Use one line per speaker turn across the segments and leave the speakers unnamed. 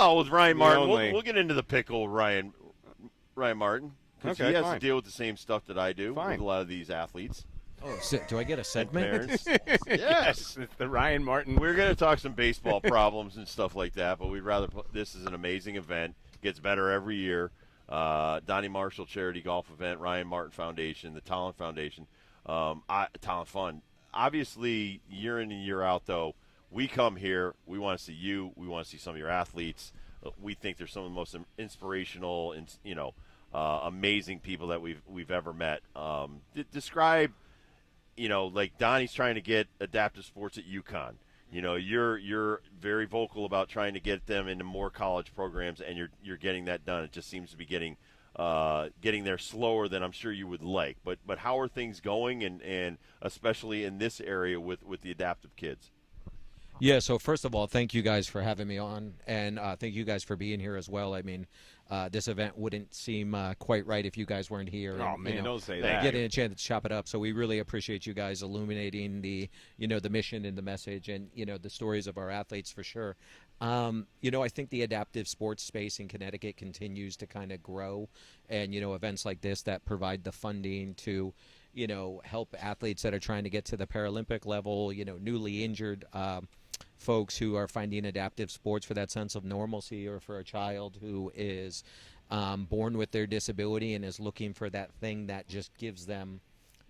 Well, with Ryan Martin,
only.
we'll get into the pickle with Ryan Martin, because
Okay,
he has
fine.
to deal with the same stuff that I do
Fine.
with a lot of these athletes.
Oh, do I get a
And
segment?
parents.
Yes, it's the Ryan Martin.
We're going to talk some baseball problems and stuff like that, but we'd rather put this is an amazing event. Gets better every year. Donny Marshall Charity Golf Event, Ryan Martin Foundation, the Talent Foundation, Talent Fund. Obviously, year in and year out, though, we come here. We want to see you. We want to see some of your athletes. We think they're some of the most inspirational and amazing people that we've ever met. Describe, like Donnie's trying to get adaptive sports at UConn. You're very vocal about trying to get them into more college programs, and you're getting that done. It just seems to be getting there slower than I'm sure you would like. But how are things going, and especially in this area with the adaptive kids?
Yeah, so first of all, thank you guys for having me on, and thank you guys for being here as well. I mean, this event wouldn't seem quite right if you guys weren't here.
Oh,
and,
man, don't say that.
Getting a chance to chop it up. So we really appreciate you guys illuminating the mission and the message and, the stories of our athletes for sure. I think the adaptive sports space in Connecticut continues to kind of grow, and, events like this that provide the funding to, help athletes that are trying to get to the Paralympic level, newly injured folks who are finding adaptive sports for that sense of normalcy, or for a child who is born with their disability and is looking for that thing that just gives them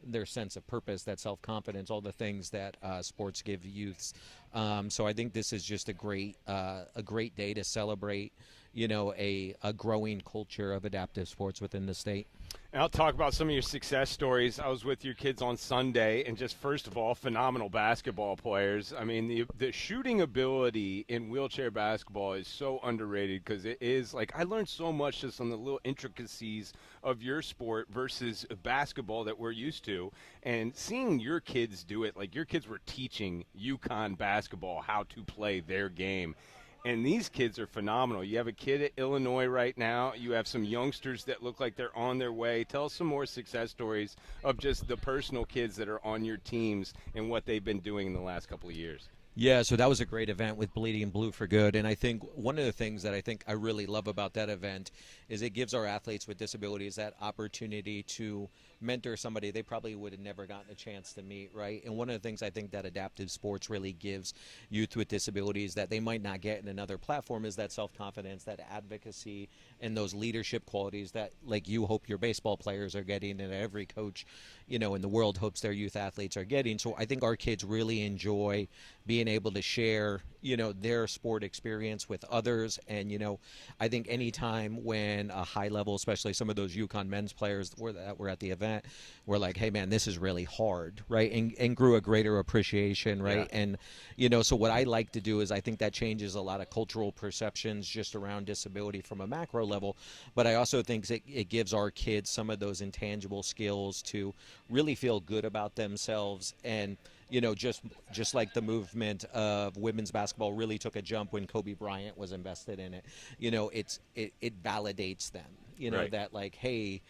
their sense of purpose, that self-confidence, all the things that sports give youths. So I think this is just a great day to celebrate, a growing culture of adaptive sports within the state.
And I'll talk about some of your success stories. I was with your kids on Sunday, and just first of all, phenomenal basketball players. I mean, the shooting ability in wheelchair basketball is so underrated, because it is, like, I learned so much just on the little intricacies of your sport versus basketball that we're used to. And seeing your kids do it, like your kids were teaching UConn basketball how to play their game. And these kids are phenomenal. You have a kid at Illinois right now. You have some youngsters that look like they're on their way. Tell us some more success stories of just the personal kids that are on your teams and what they've been doing in the last couple of years.
Yeah, so that was a great event with Bleeding Blue for Good. And I think one of the things that I really love about that event is it gives our athletes with disabilities that opportunity to mentor somebody they probably would have never gotten a chance to meet, right? And one of the things I think that adaptive sports really gives youth with disabilities that they might not get in another platform is that self-confidence, that advocacy, and those leadership qualities that, like, you hope your baseball players are getting, and every coach, in the world hopes their youth athletes are getting. So I think our kids really enjoy being able to share, their sport experience with others. And, I think any time when a high level, especially some of those UConn men's players that were at the event, were like, hey man, this is really hard, right? And grew a greater appreciation, right? Yeah. And, so what I like to do is I think that changes a lot of cultural perceptions just around disability from a macro level. But I also think it gives our kids some of those intangible skills to really feel good about themselves. And, just like the movement of women's basketball really took a jump when Kobe Bryant was invested in it, it validates them,
Right.
that, like, hey,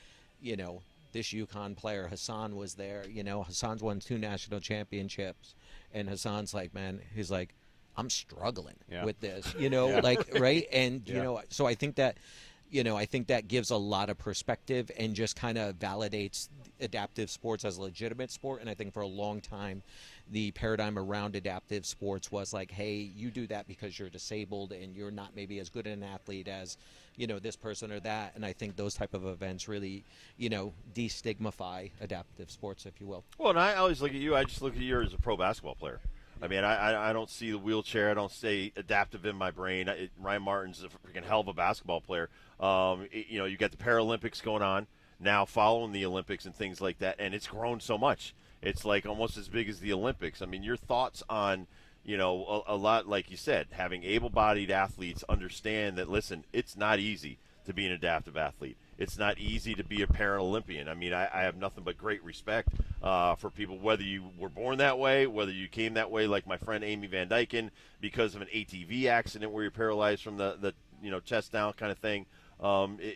this UConn player, Hassan, was there. Hassan's won 2 national championships. And Hassan's like, man, he's like, I'm struggling with this, like, right? And, so I think that, I think that gives a lot of perspective and just kind of validates adaptive sports as a legitimate sport. And I think for a long time, the paradigm around adaptive sports was like, hey, you do that because you're disabled and you're not maybe as good an athlete as, this person or that. And I think those type of events really, destigmify adaptive sports, if you will.
Well, and I always look at you. I just look at you as a pro basketball player. I mean, I don't see the wheelchair. I don't stay adaptive in my brain. Ryan Martin's a freaking hell of a basketball player. You got the Paralympics going on now, following the Olympics and things like that, and it's grown so much. It's like almost as big as the Olympics. I mean, your thoughts on, a lot, like you said, having able-bodied athletes understand that, listen, it's not easy to be an adaptive athlete. It's not easy to be a Paralympian. I mean, I have nothing but great respect for people, whether you were born that way, whether you came that way, like my friend Amy Van Dyken, because of an ATV accident where you're paralyzed from the chest down kind of thing.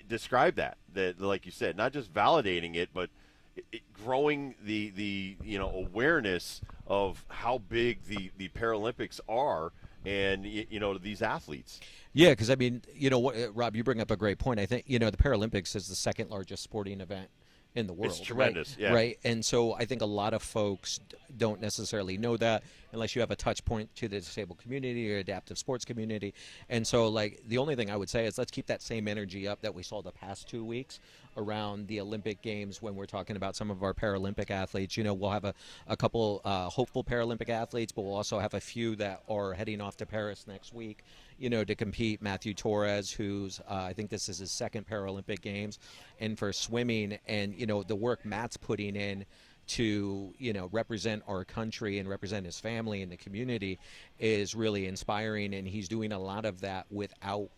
Describe that, like you said, not just validating it, but growing the awareness of how big the Paralympics are, and to these athletes.
Yeah, because I mean, what, Rob, you bring up a great point. I think the Paralympics is the second largest sporting event in the world.
It's tremendous,
right?
yeah.
Right, and so I think a lot of folks don't necessarily know that unless you have a touch point to the disabled community or adaptive sports community. And so, like, the only thing I would say is let's keep that same energy up that we saw the past 2 weeks around the Olympic Games when we're talking about some of our Paralympic athletes. We'll have a couple hopeful Paralympic athletes, but we'll also have a few that are heading off to Paris next week, to compete. Matthew Torres, who's I think this is his second Paralympic Games, and for swimming, and the work Matt's putting in to represent our country and represent his family and the community is really inspiring, and he's doing a lot of that without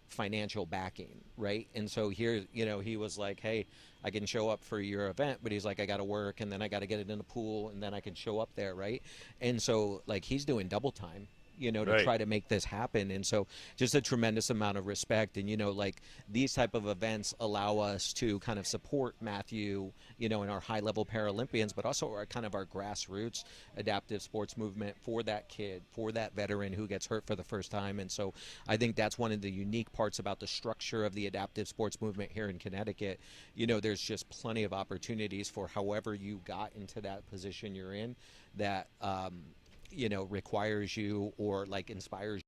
financial backing, right? And so here, he was like, hey, I can show up for your event, but he's like, I got to work, and then I got to get it in the pool, and then I can show up there, right? And so, like, he's doing double time, to
Right.
try to make this happen. And so just a tremendous amount of respect. And, like, these type of events allow us to kind of support Matthew, in our high-level Paralympians, but also our kind of our grassroots adaptive sports movement for that kid, for that veteran who gets hurt for the first time. And so I think that's one of the unique parts about the structure of the adaptive sports movement here in Connecticut. There's just plenty of opportunities for however you got into that position you're in that, requires you or like inspires you.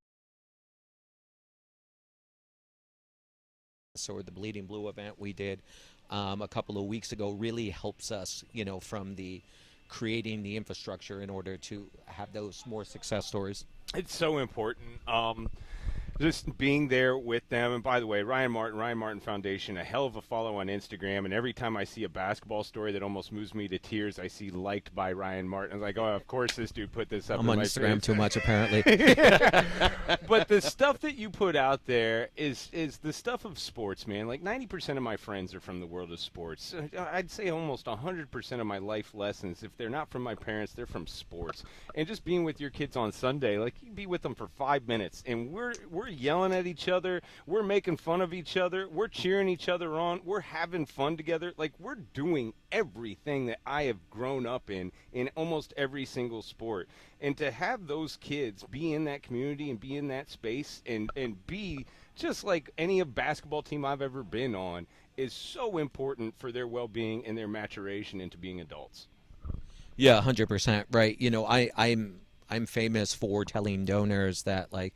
So the Bleeding Blue event we did a couple of weeks ago really helps us, from the creating the infrastructure in order to have those more success stories.
It's so important. Just being there with them. And by the way, Ryan Martin Foundation, a hell of a follow on Instagram. And every time I see a basketball story that almost moves me to tears, I see liked by Ryan Martin. I'm like, oh, of course this dude put this up.
I'm on
my
Instagram
face.
too much, apparently.
But the stuff that you put out there is the stuff of sports, man. Like 90% of my friends are from the world of sports. I'd say almost 100% of my life lessons, if they're not from my parents, they're from sports. And just being with your kids on Sunday, like you be with them for 5 minutes, and we're yelling at each other, we're making fun of each other, we're cheering each other on, we're having fun together. Like we're doing everything that I have grown up in almost every single sport. And to have those kids be in that community and be in that space and be just like any basketball team I've ever been on is so important for their well-being and their maturation into being adults.
Yeah, 100%. Right. I'm famous for telling donors that, like,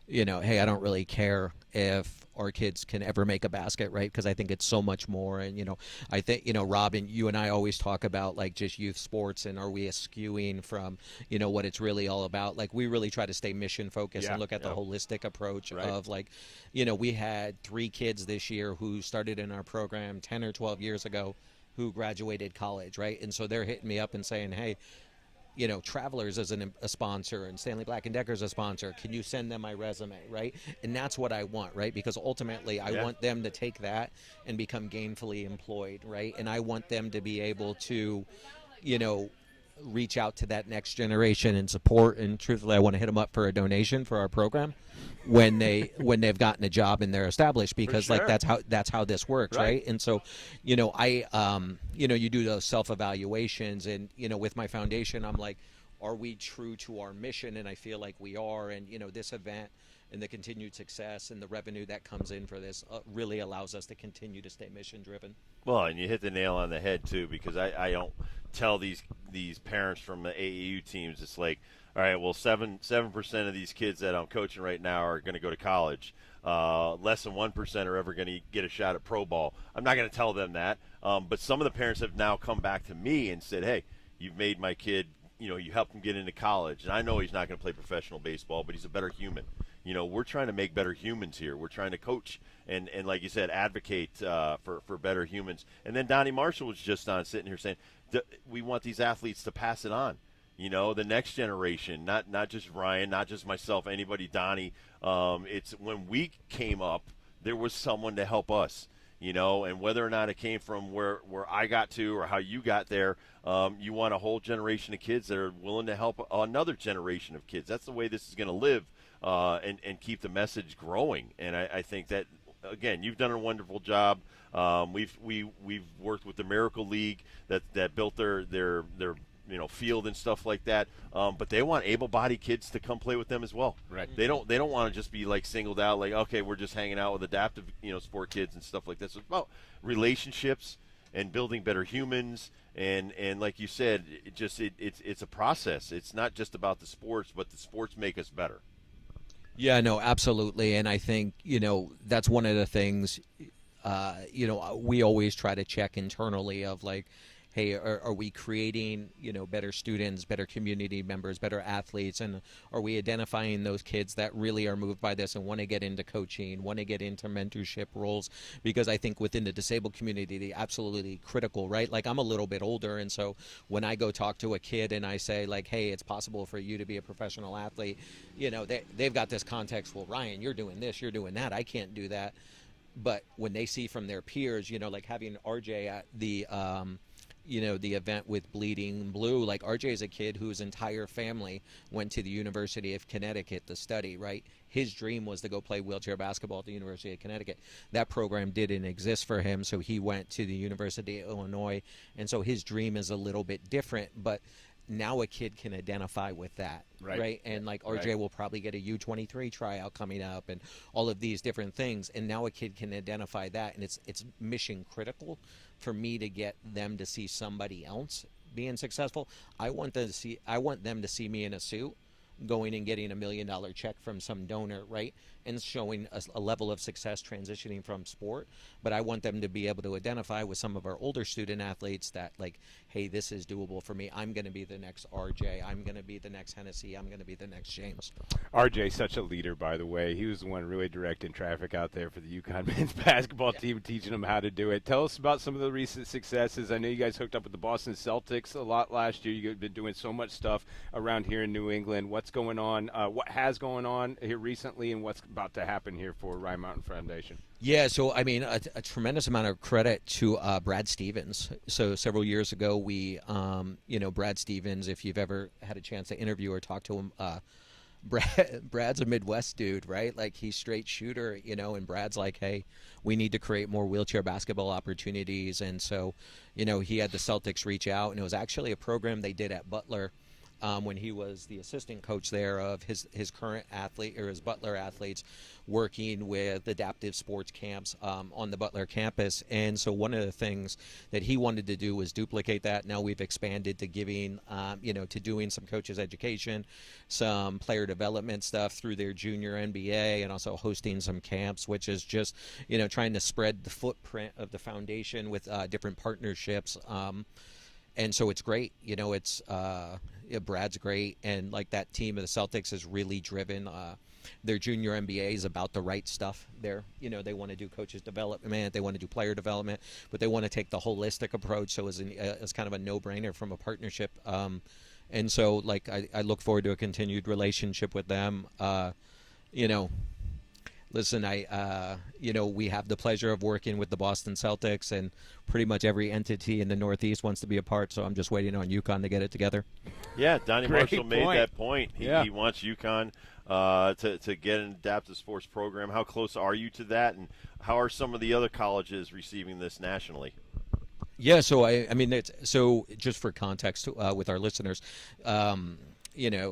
hey, I don't really care if our kids can ever make a basket, right? Because I think it's so much more. And, I think, Rob, and you and I always talk about, like, just youth sports and are we eschewing from, what it's really all about. Like, we really try to stay mission focused and look at the holistic approach of, like, we had 3 kids this year who started in our program 10 or 12 years ago who graduated college, right? And so they're hitting me up and saying, hey, Travelers is a sponsor and Stanley Black & Decker's a sponsor. Can you send them my resume, right? And that's what I want, right? Because ultimately I want them to take that and become gainfully employed, right? And I want them to be able to, reach out to that next generation and support. And truthfully, I want to hit them up for a donation for our program when they've gotten a job and they're established, because
sure.
like that's how this works, right? And so, you do those self-evaluations, and with my foundation, I'm like, are we true to our mission? And I feel like we are. And this event and the continued success and the revenue that comes in for this really allows us to continue to stay mission driven.
Well, and you hit the nail on the head too, because I don't tell these parents from the AAU teams, it's like, all right, well, 7% of these kids that I'm coaching right now are going to go to college. Less than 1% are ever going to get a shot at pro ball. I'm not going to tell them that, but some of the parents have now come back to me and said, hey, you've made my kid, you helped him get into college, and I know he's not going to play professional baseball, but he's a better human. We're trying to make better humans here. We're trying to coach and like you said, advocate for better humans. And then Donny Marshall was just on sitting here saying we want these athletes to pass it on. The next generation, not just Ryan, not just myself, anybody, Donny. It's when we came up, there was someone to help us. And whether or not it came from where I got to or how you got there, you want a whole generation of kids that are willing to help another generation of kids. That's the way this is going to live. And keep the message growing. And I think that, again, you've done a wonderful job. We've worked with the Miracle League that built their field and stuff like that. But they want able-bodied kids to come play with them as well.
Right.
They don't want to just be like singled out, like, okay, we're just hanging out with adaptive sport kids and stuff like this. It's about relationships and building better humans. And like you said, it's a process. It's not just about the sports, but the sports make us better.
Yeah, no, absolutely. And I think, that's one of the things, we always try to check internally of like, hey, are we creating, better students, better community members, better athletes? And are we identifying those kids that really are moved by this and want to get into coaching, want to get into mentorship roles? Because I think within the disabled community, they're absolutely critical, right? Like, I'm a little bit older, and so when I go talk to a kid and I say, like, hey, it's possible for you to be a professional athlete, they've got this context, well, Ryan, you're doing this, you're doing that, I can't do that. But when they see from their peers, like having RJ at the the event with Bleeding Blue, like RJ is a kid whose entire family went to the University of Connecticut to study, right? His dream was to go play wheelchair basketball at the University of Connecticut. That program didn't exist for him, so he went to the University of Illinois, and so his dream is a little bit different, but now a kid can identify with that, right? And like RJ will probably get a U23 tryout coming up and all of these different things, and now a kid can identify that, and it's mission critical for me to get them to see somebody else being successful. I want them to see me in a suit going and getting $1 million check from some donor, right? And showing a level of success transitioning from sport. But I want them to be able to identify with some of our older student athletes that, like, hey, this is doable for me. I'm going to be the next RJ. I'm going to be the next Hennessy. I'm going to be the next James.
RJ, such a leader, by the way. He was the one really directing traffic out there for the UConn men's basketball team, teaching them how to do it. Tell us about some of the recent successes. I know you guys hooked up with the Boston Celtics a lot last year. You've been doing so much stuff around here in New England. What's going on? What has gone on here recently, and what's about to happen here for Ryan Mountain Foundation?
Yeah, so I mean, a tremendous amount of credit to Brad Stevens. So several years ago, we, Brad Stevens, if you've ever had a chance to interview or talk to him, Brad's a Midwest dude, right? Like, he's straight shooter, and Brad's like, hey, we need to create more wheelchair basketball opportunities. And so, he had the Celtics reach out, and it was actually a program they did at Butler. When he was the assistant coach there of his current athlete or his Butler athletes, working with adaptive sports camps on the Butler campus. And so one of the things that he wanted to do was duplicate that. Now we've expanded to giving, to doing some coaches education, some player development stuff through their junior NBA, and also hosting some camps, which is just, trying to spread the footprint of the foundation with different partnerships. And so it's great, Brad's great, and like that team of the Celtics is really driven. Their junior MBA is about the right stuff there. They want to do coaches development, they want to do player development, but they want to take the holistic approach. So it's kind of a no-brainer from a partnership. And so like I look forward to a continued relationship with them. Listen, we have the pleasure of working with the Boston Celtics, and pretty much every entity in the Northeast wants to be a part, so I'm just waiting on UConn to get it together.
Yeah, Donny Marshall made
point.
that point. He wants UConn to get an adaptive sports program. How close are you to that, and how are some of the other colleges receiving this nationally?
Yeah, so so just for context with our listeners,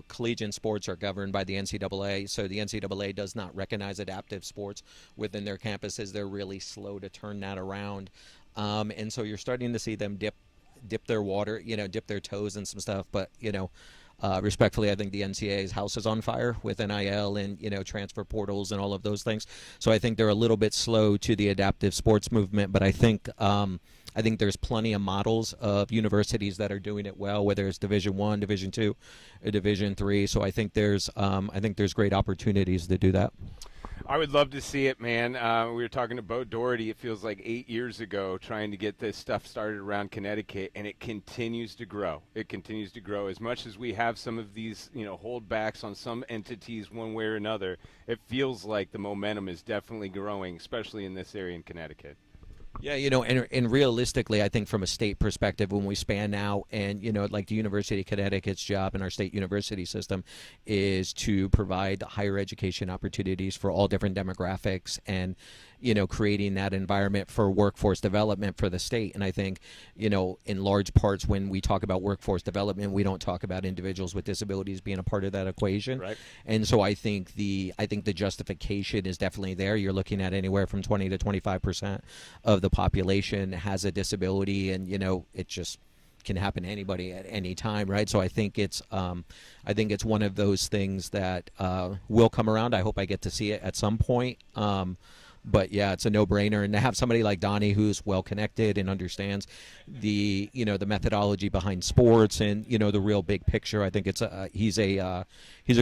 collegiate sports are governed by the NCAA, so the NCAA does not recognize adaptive sports within their campuses. They're really slow to turn that around, and so you're starting to see them dip their water, dip their toes in some stuff. But respectfully, I think the NCAA's house is on fire with NIL and transfer portals and all of those things. So I think they're a little bit slow to the adaptive sports movement, but I think there's plenty of models of universities that are doing it well, whether it's Division I, Division II, or Division III. So I think there's great opportunities to do that.
I would love to see it, man. We were talking to Bo Doherty, it feels like 8 years ago, trying to get this stuff started around Connecticut, and it continues to grow. It continues to grow. As much as we have some of these, holdbacks on some entities one way or another, it feels like the momentum is definitely growing, especially in this area in Connecticut.
Yeah, and realistically, I think from a state perspective, when we span out, and like the University of Connecticut's job in our state university system is to provide higher education opportunities for all different demographics, and creating that environment for workforce development for the state. And I think, in large parts, when we talk about workforce development, we don't talk about individuals with disabilities being a part of that equation.
Right.
And so I think the justification is definitely there. You're looking at anywhere from 20 to 25% of the population has a disability, and it just can happen to anybody at any time, right? So I think it's one of those things that will come around. I hope I get to see it at some point. But yeah, it's a no-brainer, and to have somebody like Donny who's well connected and understands the methodology behind sports and the real big picture. I think he's a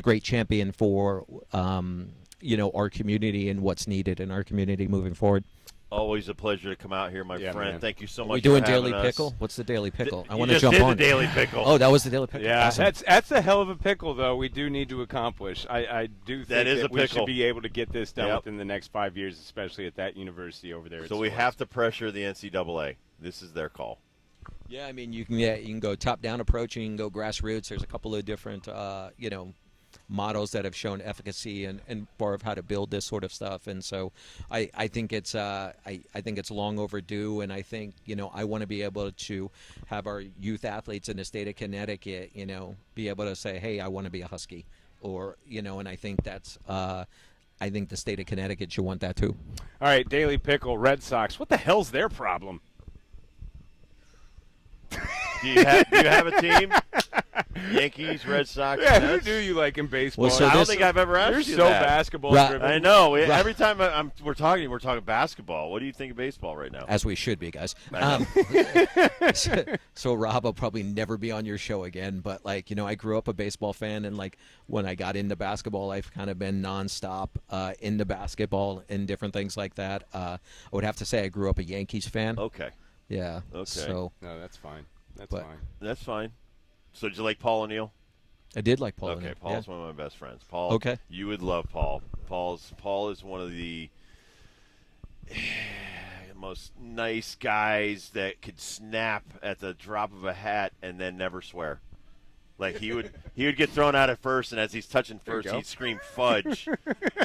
great champion for our community and what's needed in our community moving forward.
Always a pleasure to come out here, my friend.
Man.
Thank you so much.
Are we doing
for having
Daily
us.
Pickle? What's the Daily Pickle? I
You
want to
just
jump
did
on.
the Daily Pickle.
Oh, that was the Daily Pickle.
Yeah,
Awesome.
that's a hell of a pickle, though. We do need to accomplish. I do think
That is a
we
pickle.
should be able to get this done
Yep.
within the next 5 years, especially at that university over there.
So we have to pressure the NCAA. This is their call.
Yeah, I mean, you can go top-down approach, and you can go grassroots. There's a couple of different, models that have shown efficacy and far of how to build this sort of stuff. And so I think it's long overdue. And I think, I want to be able to have our youth athletes in the state of Connecticut, be able to say, hey, I want to be a Husky, or, and I think that's, I think the state of Connecticut should want that too.
All right, Daily Pickle, Red Sox. What the hell's their problem?
Do you have a team? Yankees, Red Sox,
Yeah, who
Mets?
do you like in baseball?
Well, so
I don't
this-
think I've ever asked
You're
you
so
that.
basketball
Right.
driven.
I know.
Right.
Every time we're talking basketball. What do you think of baseball right now?
As we should be, guys.
I
So Rob, I'll probably never be on your show again. But I grew up a baseball fan, and when I got into basketball, I've kind of been nonstop into basketball and different things like that. I would have to say I grew up a Yankees fan.
Okay,
Yeah.
Okay.
So
No, that's fine. That's
But-
fine.
that's fine. So did you like Paul O'Neill?
I did like Paul.
Okay,
O'Neill.
Paul's
Yeah.
one of my best friends. Paul,
Okay.
you would love Paul. Paul is one of the most nice guys that could snap at the drop of a hat and then never swear. Like he would get thrown out at first, and as he's touching
There you
first,
go.
he'd scream fudge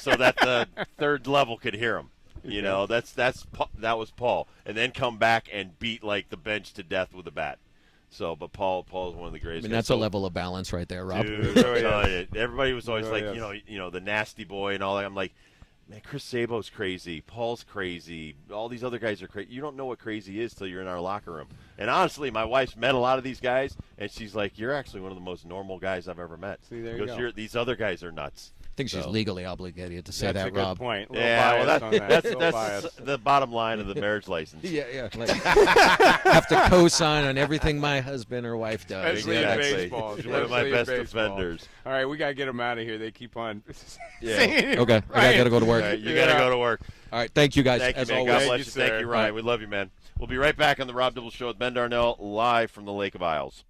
so that the third level could hear him. That was Paul, and then come back and beat the bench to death with a bat. So, but Paul is one of the
I
greatest.
mean,
guys.
that's a level of balance right there, Rob.
Dude, I'm telling you, everybody was always
Oh, yes.
the nasty boy and all that. I'm like, man, Chris Sabo's crazy. Paul's crazy. All these other guys are crazy. You don't know what crazy is till you're in our locker room. And honestly, my wife's met a lot of these guys, and she's like, you're actually one of the most normal guys I've ever met.
See, there you
because
go.
these other guys are nuts.
I think she's
So-
legally obligated to say
That's
that,
a good
Rob.
point. A little
Yeah, well,
bias on that. Little
that's
bias.
the bottom line of the marriage license.
Yeah. Have to co-sign on everything my husband or wife does.
Especially in
Exactly.
baseball.
You're one of my
Especially in
best
baseball.
defenders.
All right, we got to get them out of here. They keep on
Yeah.
saying
Okay, I got to go to
All
work.
right, you got to
Yeah.
go to work.
All right, thank you guys,
Thank you,
as
man.
always.
God
Thank
bless
you,
you. Thank
sir.
you, Ryan. We love you, man. We'll be right back on the Rob Dibble Show with Ben Darnell, live from the Lake of Isles.